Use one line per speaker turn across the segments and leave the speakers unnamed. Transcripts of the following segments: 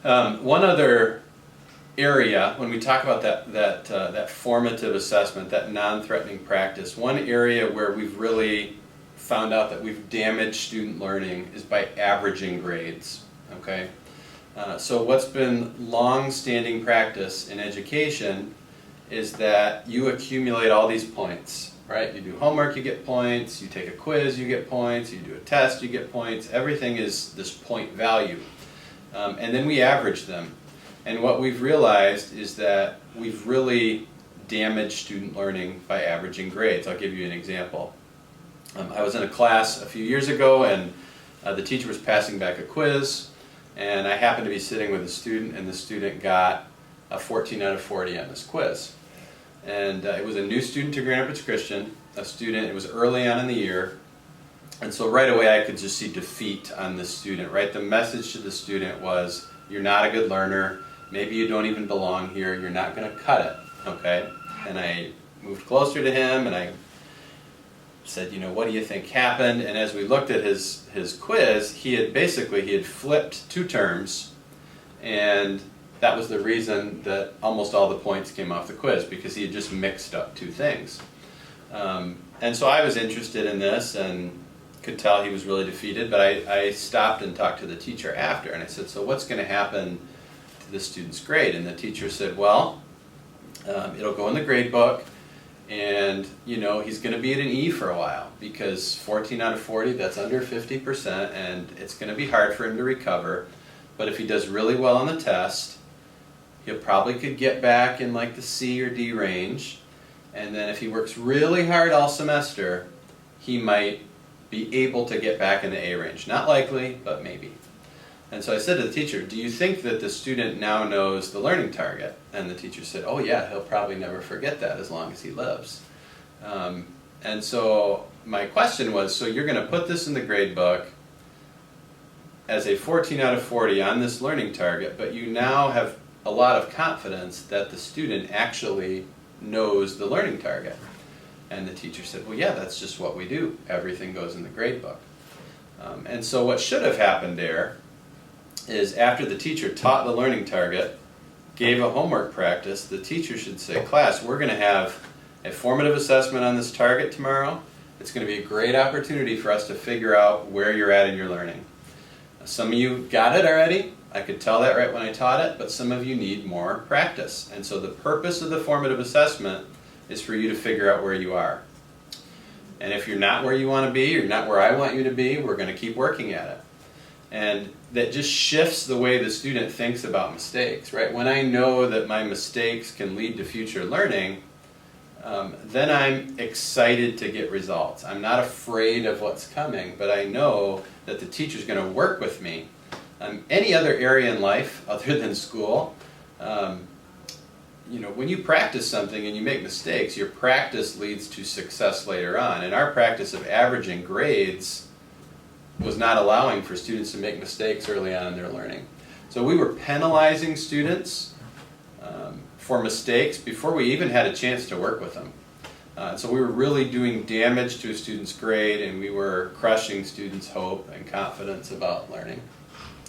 One other area, when we talk about that formative assessment, that non-threatening practice, one area where we've really found out that we've damaged student learning is by averaging grades. Okay, so what's been long-standing practice in education is that you accumulate all these points, right? You do homework, you get points. You take a quiz, you get points. You do a test, you get points. Everything is this point value, and then we average them. And what we've realized is that we've really damaged student learning by averaging grades. I'll give you an example. I was in a class a few years ago, and the teacher was passing back a quiz, and I happened to be sitting with a student, and the student got a 14 out of 40 on this quiz. And it was a new student to Grand Rapids Christian, a student, it was early on in the year, and so right away I could just see defeat on this student, right? The message to the student was, you're not a good learner, maybe you don't even belong here, you're not going to cut it, okay? And I moved closer to him and I said, what do you think happened? And as we looked at his quiz, he had flipped two terms, and that was the reason that almost all the points came off the quiz, because he had just mixed up two things. And so I was interested in this and could tell he was really defeated, but I stopped and talked to the teacher after, and I said, so what's going to happen the student's grade? And the teacher said, well, it'll go in the grade book, and he's going to be at an E for a while, because 14 out of 40, that's under 50%, and it's going to be hard for him to recover. But if he does really well on the test, he'll probably could get back in like the C or D range, and then if he works really hard all semester, he might be able to get back in the A range. Not likely, but maybe. And so I said to the teacher, do you think that the student now knows the learning target? And the teacher said, oh yeah, he'll probably never forget that as long as he lives. And so my question was, so you're going to put this in the grade book as a 14 out of 40 on this learning target, but you now have a lot of confidence that the student actually knows the learning target. And the teacher said, well yeah, that's just what we do. Everything goes in the grade book. And so what should have happened there is, after the teacher taught the learning target, gave a homework practice, the teacher should say, class, we're going to have a formative assessment on this target tomorrow. It's going to be a great opportunity for us to figure out where you're at in your learning. Some of you got it already. I could tell that right when I taught it, but some of you need more practice. And so the purpose of the formative assessment is for you to figure out where you are. And if you're not where you want to be, you're not where I want you to be, we're going to keep working at it. And that just shifts the way the student thinks about mistakes, right? When I know that my mistakes can lead to future learning, then I'm excited to get results. I'm not afraid of what's coming, but I know that the teacher's going to work with me. Any other area in life other than school, when you practice something and you make mistakes, your practice leads to success later on. And our practice of averaging grades was not allowing for students to make mistakes early on in their learning. So we were penalizing students for mistakes before we even had a chance to work with them. So we were really doing damage to a student's grade, and we were crushing students' hope and confidence about learning.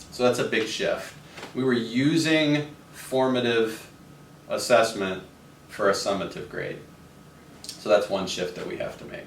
So that's a big shift. We were using formative assessment for a summative grade. So that's one shift that we have to make.